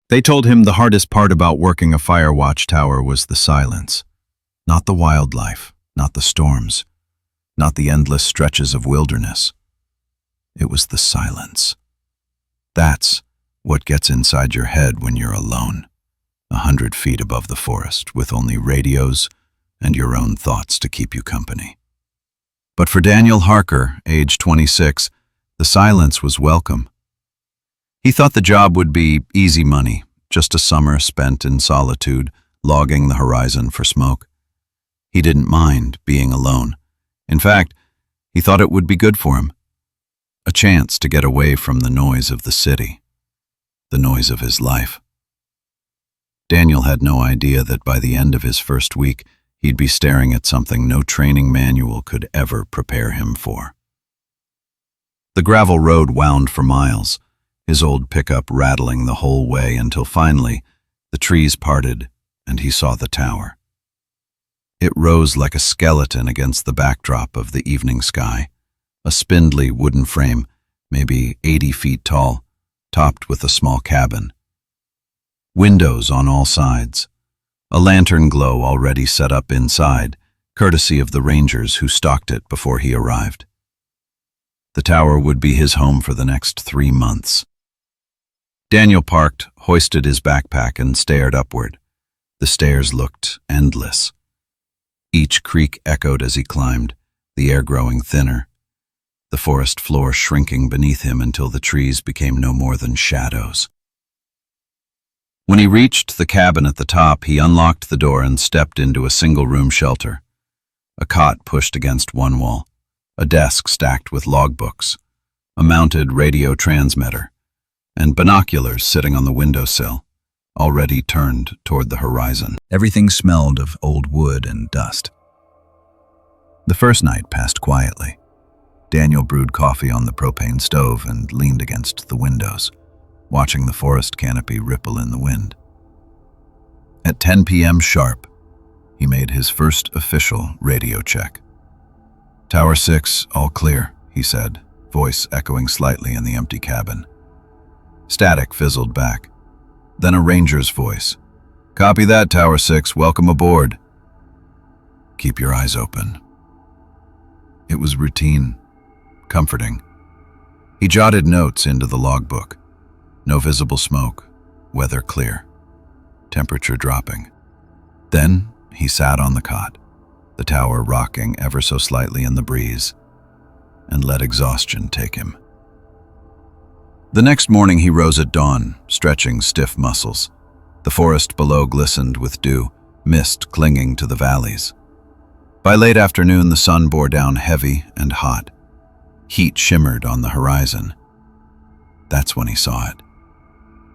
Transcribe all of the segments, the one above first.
They told him the hardest part about working a Firewatch tower was the silence. Not the wildlife, not the storms, not the endless stretches of wilderness. It was the silence. That's what gets inside your head when you're alone, 100 feet above the forest, with only radios and your own thoughts to keep you company. But for Daniel Harker, age 26, the silence was welcome. He thought the job would be easy money, just a summer spent in solitude, logging the horizon for smoke. He didn't mind being alone. In fact, he thought it would be good for him. A chance to get away from the noise of the city, the noise of his life. Daniel had no idea that by the end of his first week, he'd be staring at something no training manual could ever prepare him for. The gravel road wound for miles, his old pickup rattling the whole way until finally the trees parted and he saw the tower. It rose like a skeleton against the backdrop of the evening sky, a spindly wooden frame, maybe 80 feet tall, topped with a small cabin. Windows on all sides, a lantern glow already set up inside, courtesy of the rangers who stocked it before he arrived. The tower would be his home for the next 3 months. Daniel parked, hoisted his backpack, and stared upward. The stairs looked endless. Each creak echoed as he climbed, the air growing thinner, the forest floor shrinking beneath him until the trees became no more than shadows. When he reached the cabin at the top, he unlocked the door and stepped into a single-room shelter. A cot pushed against one wall, a desk stacked with logbooks, a mounted radio transmitter, and binoculars sitting on the windowsill, already turned toward the horizon. Everything smelled of old wood and dust. The first night passed quietly. Daniel brewed coffee on the propane stove and leaned against the windows, watching the forest canopy ripple in the wind. At 10 p.m. sharp, he made his first official radio check. "Tower 6, all clear," he said, voice echoing slightly in the empty cabin. Static fizzled back. Then a ranger's voice. "Copy that, Tower 6, welcome aboard." "Keep your eyes open." It was routine, comforting. He jotted notes into the logbook. No visible smoke, weather clear, temperature dropping. Then he sat on the cot, the tower rocking ever so slightly in the breeze, and let exhaustion take him. The next morning he rose at dawn, stretching stiff muscles. The forest below glistened with dew, mist clinging to the valleys. By late afternoon, the sun bore down heavy and hot. Heat shimmered on the horizon. That's when he saw it.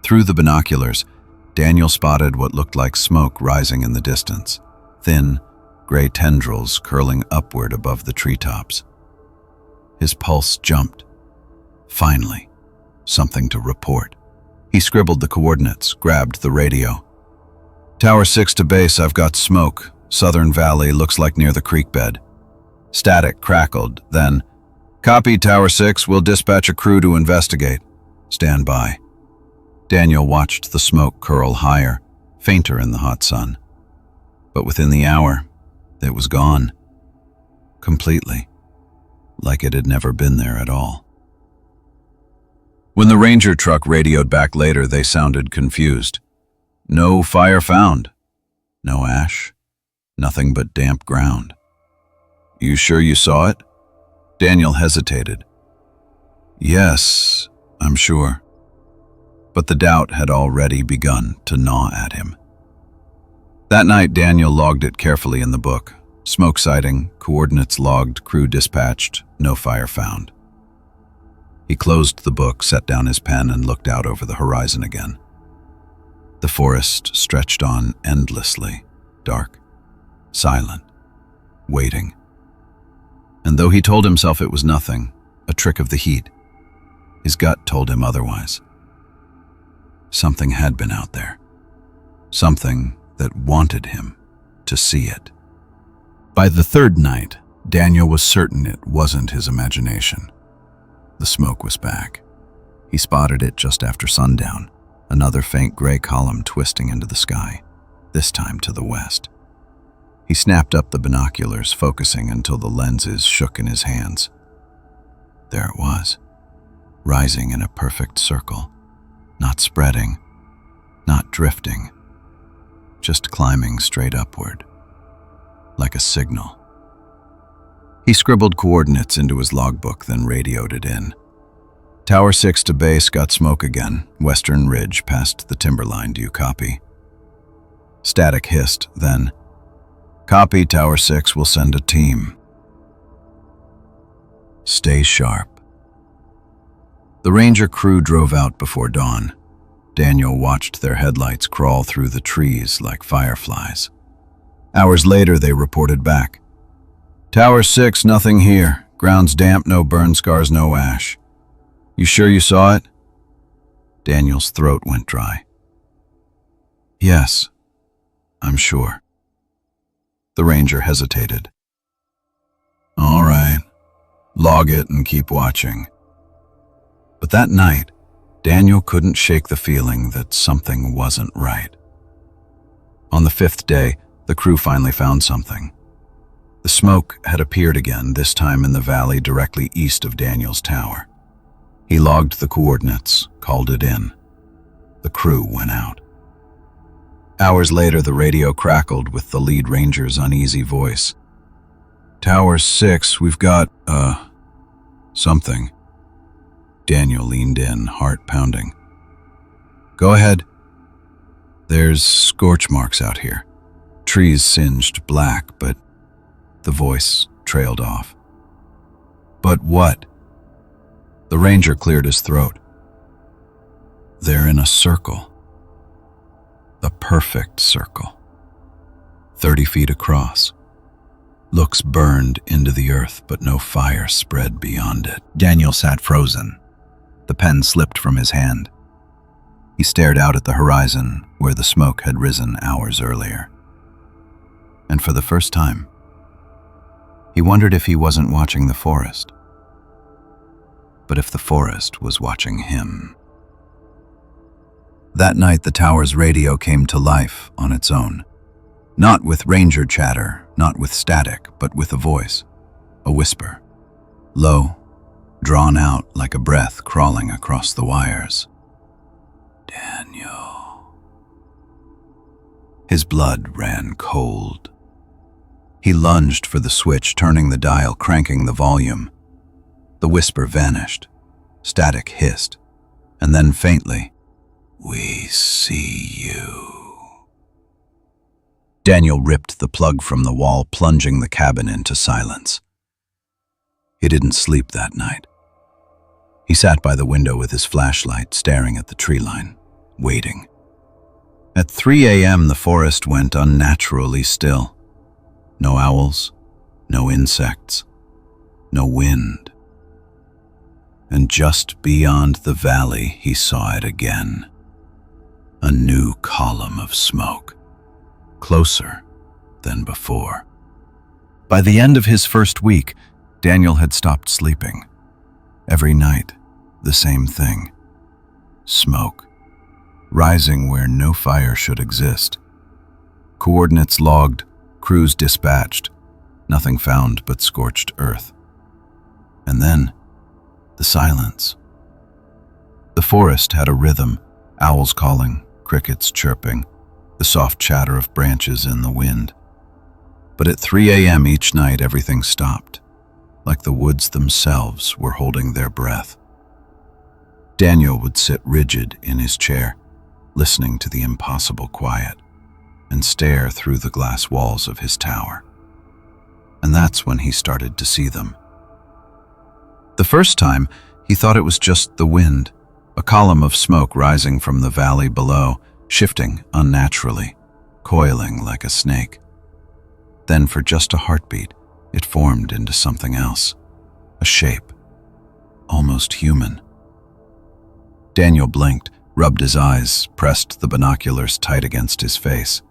Through the binoculars, Daniel spotted what looked like smoke rising in the distance, thin, gray tendrils curling upward above the treetops. His pulse jumped. Finally, something to report. He scribbled the coordinates, grabbed the radio. "Tower 6 to base, I've got smoke. Southern Valley, looks like near the creek bed." Static crackled, then, "Copy, Tower 6, we'll dispatch a crew to investigate. Stand by." Daniel watched the smoke curl higher, fainter in the hot sun. But within the hour, it was gone. Completely. Like it had never been there at all. When the ranger truck radioed back later, they sounded confused. "No fire found. No ash. Nothing but damp ground." "You sure you saw it?" Daniel hesitated. "Yes, I'm sure." But the doubt had already begun to gnaw at him. That night, Daniel logged it carefully in the book. Smoke sighting, coordinates logged, crew dispatched, no fire found. He closed the book, set down his pen, and looked out over the horizon again. The forest stretched on endlessly, dark, silent, waiting. And though he told himself it was nothing, a trick of the heat, his gut told him otherwise. Something had been out there. Something that wanted him to see it. By the third night, Daniel was certain it wasn't his imagination. The smoke was back. He spotted it just after sundown, Another faint gray column twisting into the sky, this time to the west. He snapped up the binoculars, focusing until the lenses shook in his hands. There it was, rising in a perfect circle, not spreading, not drifting, just climbing straight upward, like a signal. He scribbled coordinates into his logbook, then radioed it in. Tower 6 to base, got smoke again. Western ridge past the timberline, do you copy? Static hissed, then, copy, Tower 6, we'll send a team. Stay sharp. The Ranger crew drove out before dawn. Daniel watched their headlights crawl through the trees like fireflies. Hours later, they reported back. Tower 6, nothing here. Ground's damp, no burn scars, no ash. You sure you saw it? Daniel's throat went dry. Yes, I'm sure. The Ranger hesitated. All right, log it and keep watching. But that night, Daniel couldn't shake the feeling that something wasn't right. On the 5th day, the crew finally found something. The smoke had appeared again, this time in the valley directly east of Daniel's tower. He logged the coordinates, called it in. The crew went out. Hours later, the radio crackled with the lead ranger's uneasy voice. Tower 6, we've got, something. Daniel leaned in, heart pounding. Go ahead. There's scorch marks out here. Trees singed black, but the voice trailed off. But what? The Ranger cleared his throat. They're in a circle. The perfect circle. 30 feet across. Looks burned into the earth, but no fire spread beyond it. Daniel sat frozen. The pen slipped from his hand. He stared out at the horizon where the smoke had risen hours earlier. And for the first time, he wondered if he wasn't watching the forest, but if the forest was watching him. That night, the tower's radio came to life on its own. Not with Ranger chatter, not with static, but with a voice, a whisper, low, drawn out like a breath crawling across the wires. Daniel. His blood ran cold. He lunged for the switch, turning the dial, cranking the volume. The whisper vanished. Static hissed, and then faintly, "We see you." Daniel ripped the plug from the wall, plunging the cabin into silence. He didn't sleep that night. He sat by the window with his flashlight, staring at the tree line, waiting. At 3 a.m., the forest went unnaturally still. No owls, no insects, no wind. And just beyond the valley, he saw it again. A new column of smoke, closer than before. By the end of his first week, Daniel had stopped sleeping. Every night, the same thing. Smoke, rising where no fire should exist. Coordinates logged, crews dispatched, nothing found but scorched earth. And then, the silence. The forest had a rhythm, owls calling, crickets chirping, the soft chatter of branches in the wind. But at 3 a.m. each night, everything stopped, like the woods themselves were holding their breath. Daniel would sit rigid in his chair, listening to the impossible quiet, and stare through the glass walls of his tower. And that's when he started to see them. The first time, he thought it was just the wind, a column of smoke rising from the valley below, shifting unnaturally, coiling like a snake. Then, for just a heartbeat, it formed into something else, a shape, almost human. Daniel blinked, rubbed his eyes, pressed the binoculars tight against his face.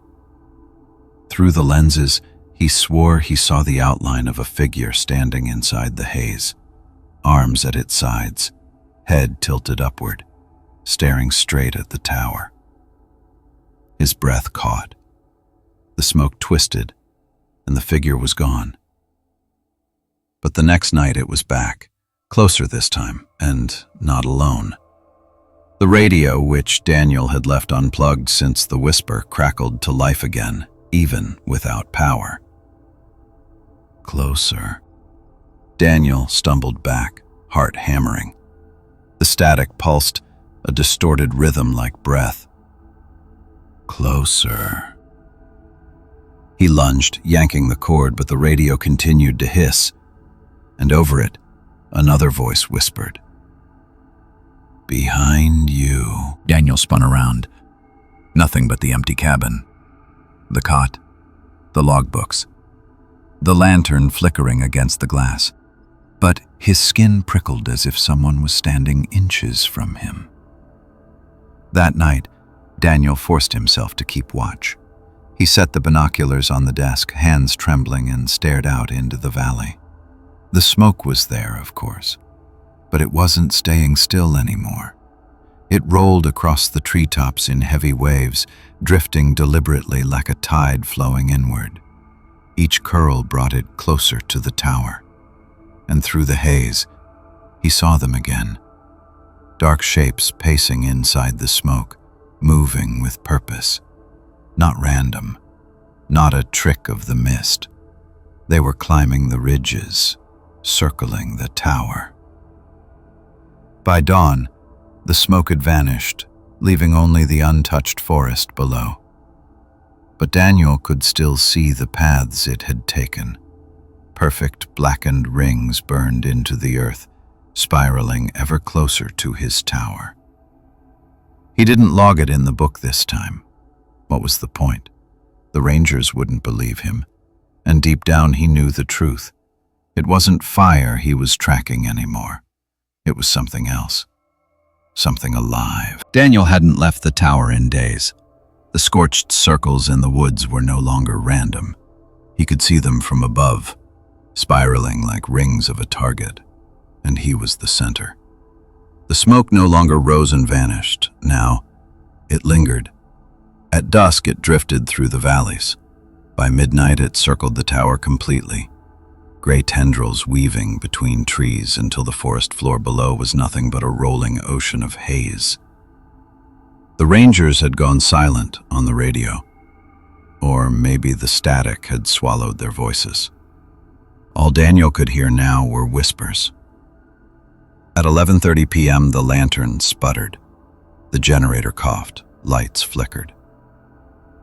Through the lenses, he swore he saw the outline of a figure standing inside the haze, arms at its sides, head tilted upward. staring straight at the tower. His breath caught. The smoke twisted, and the figure was gone. But the next night it was back, closer this time, and not alone. The radio, which Daniel had left unplugged since the whisper, crackled to life again, even without power. Closer. Daniel stumbled back, heart hammering. The static pulsed, a distorted rhythm like breath. Closer. He lunged, yanking the cord, but the radio continued to hiss, and over it, another voice whispered. Behind you. Daniel spun around. Nothing but the empty cabin. The cot. The logbooks. The lantern flickering against the glass. But his skin prickled as if someone was standing inches from him. That night, Daniel forced himself to keep watch. He set the binoculars on the desk, hands trembling, and stared out into the valley. The smoke was there, of course, but it wasn't staying still anymore. It rolled across the treetops in heavy waves, drifting deliberately like a tide flowing inward. Each curl brought it closer to the tower, and through the haze, he saw them again. Dark shapes pacing inside the smoke, moving with purpose. Not random, not a trick of the mist. They were climbing the ridges, circling the tower. By dawn, the smoke had vanished, leaving only the untouched forest below. But Daniel could still see the paths it had taken. Perfect blackened rings burned into the earth, spiraling ever closer to his tower. He didn't log it in the book this time. What was the point? The rangers wouldn't believe him, and deep down he knew the truth. It wasn't fire he was tracking anymore. It was something else. Something alive. Daniel hadn't left the tower in days. The scorched circles in the woods were no longer random. He could see them from above, spiraling like rings of a target, and he was the center. The smoke no longer rose and vanished. Now, it lingered. At dusk, it drifted through the valleys. By midnight, it circled the tower completely, gray tendrils weaving between trees until the forest floor below was nothing but a rolling ocean of haze. The rangers had gone silent on the radio, or maybe the static had swallowed their voices. All Daniel could hear now were whispers. At 11:30 p.m., the lantern sputtered. The generator coughed, lights flickered.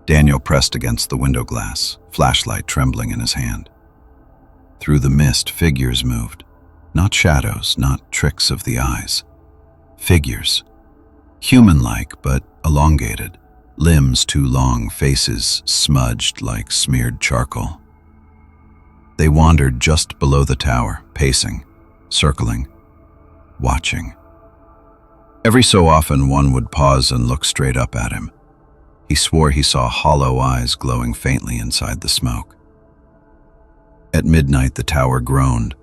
Daniel pressed against the window glass, flashlight trembling in his hand. Through the mist, figures moved. Not shadows, not tricks of the eyes. Figures. Human-like, but elongated. Limbs too long, faces smudged like smeared charcoal. They wandered just below the tower, pacing, circling, watching. Every so often one would pause and look straight up at him. He swore he saw hollow eyes glowing faintly inside the smoke. At midnight, the tower groaned.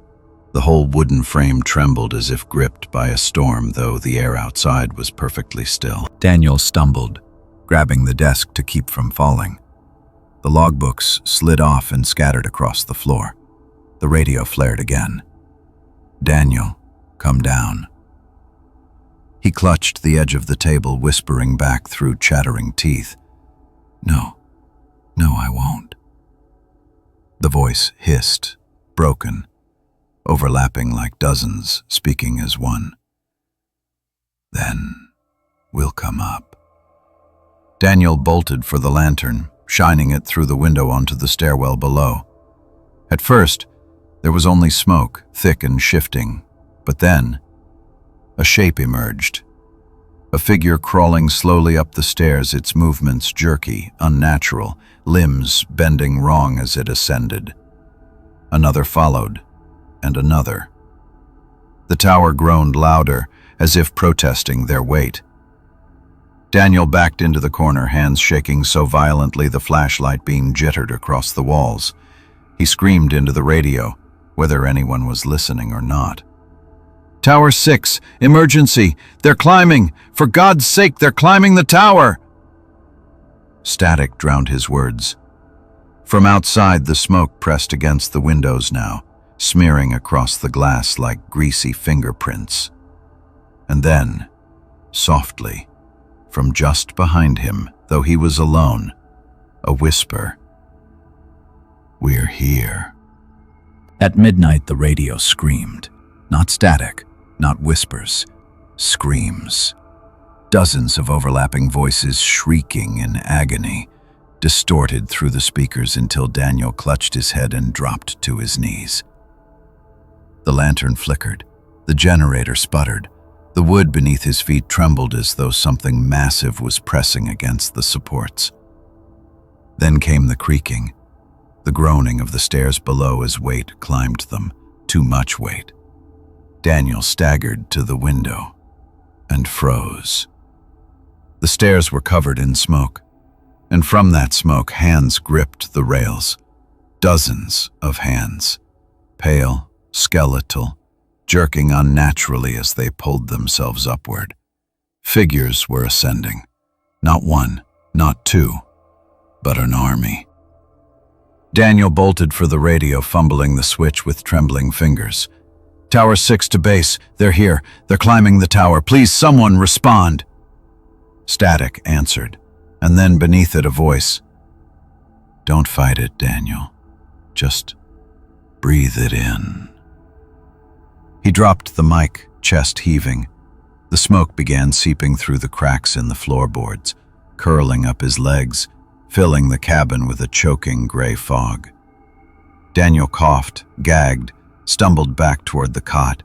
The whole wooden frame trembled as if gripped by a storm, though the air outside was perfectly still. Daniel stumbled, grabbing the desk to keep from falling. The logbooks slid off and scattered across the floor. The radio flared again. "Daniel, come down." He clutched the edge of the table, whispering back through chattering teeth. No, I won't." The voice hissed, broken, overlapping like dozens, speaking as one. "Then we'll come up." Daniel bolted for the lantern, shining it through the window onto the stairwell below. At first, there was only smoke, thick and shifting, but then a shape emerged. A figure crawling slowly up the stairs, its movements jerky, unnatural, limbs bending wrong as it ascended. Another followed, and another. The tower groaned louder, as if protesting their weight. Daniel backed into the corner, hands shaking so violently the flashlight beam jittered across the walls. He screamed into the radio, whether anyone was listening or not. Tower 6, emergency! They're climbing! For God's sake, they're climbing the tower! Static drowned his words. From outside, the smoke pressed against the windows now, smearing across the glass like greasy fingerprints. And then, softly, from just behind him, though he was alone, a whisper. "We're here." At midnight, the radio screamed. Not static, not whispers, screams. Dozens of overlapping voices shrieking in agony, distorted through the speakers until Daniel clutched his head and dropped to his knees. The lantern flickered. The generator sputtered. The wood beneath his feet trembled as though something massive was pressing against the supports. Then came the creaking, the groaning of the stairs below as weight climbed them, too much weight. Daniel staggered to the window and froze. The stairs were covered in smoke, and from that smoke hands gripped the rails. Dozens of hands, pale, skeletal, jerking unnaturally as they pulled themselves upward. Figures were ascending. Not one, not two, but an army. Daniel bolted for the radio, fumbling the switch with trembling fingers. "Tower 6 to base. They're here. They're climbing the tower. Please, someone respond." Static answered, and then beneath it a voice. "Don't fight it, Daniel. Just breathe it in." He dropped the mic, chest heaving. The smoke began seeping through the cracks in the floorboards, curling up his legs, filling the cabin with a choking gray fog. Daniel coughed, gagged, stumbled back toward the cot.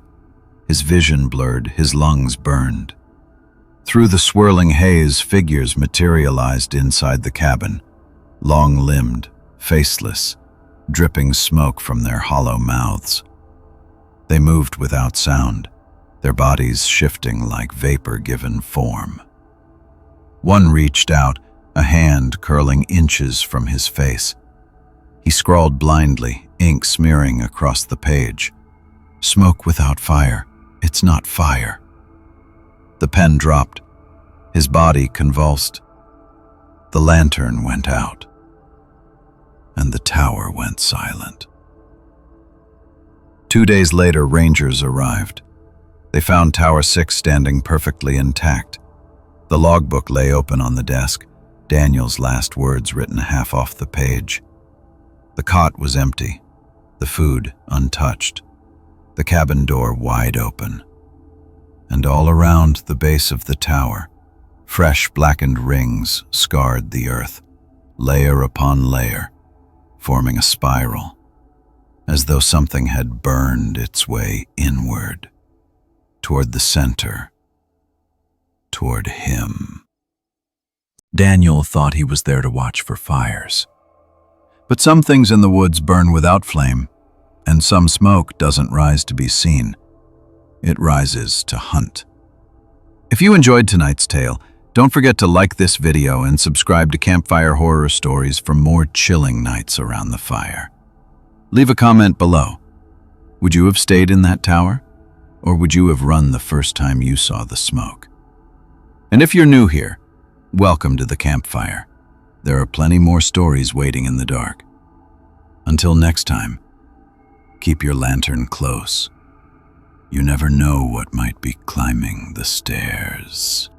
His vision blurred, his lungs burned. Through the swirling haze, figures materialized inside the cabin, long-limbed, faceless, dripping smoke from their hollow mouths. They moved without sound, their bodies shifting like vapor given form. One reached out, a hand curling inches from his face. He scrawled blindly, ink smearing across the page. "Smoke without fire. It's not fire." The pen dropped. His body convulsed. The lantern went out, and the tower went silent. 2 days later, Rangers arrived. They found Tower 6 standing perfectly intact. The logbook lay open on the desk, Daniel's last words written half off the page. The cot was empty, the food untouched, the cabin door wide open. And all around the base of the tower, fresh blackened rings scarred the earth, layer upon layer, forming a spiral, as though something had burned its way inward, toward the center, toward him. Daniel thought he was there to watch for fires. But some things in the woods burn without flame, and some smoke doesn't rise to be seen. It rises to hunt. If you enjoyed tonight's tale, don't forget to like this video and subscribe to Campfire Horror Stories for more chilling nights around the fire. Leave a comment below. Would you have stayed in that tower? Or would you have run the first time you saw the smoke? And if you're new here, welcome to the Campfire. There are plenty more stories waiting in the dark. Until next time, keep your lantern close. You never know what might be climbing the stairs.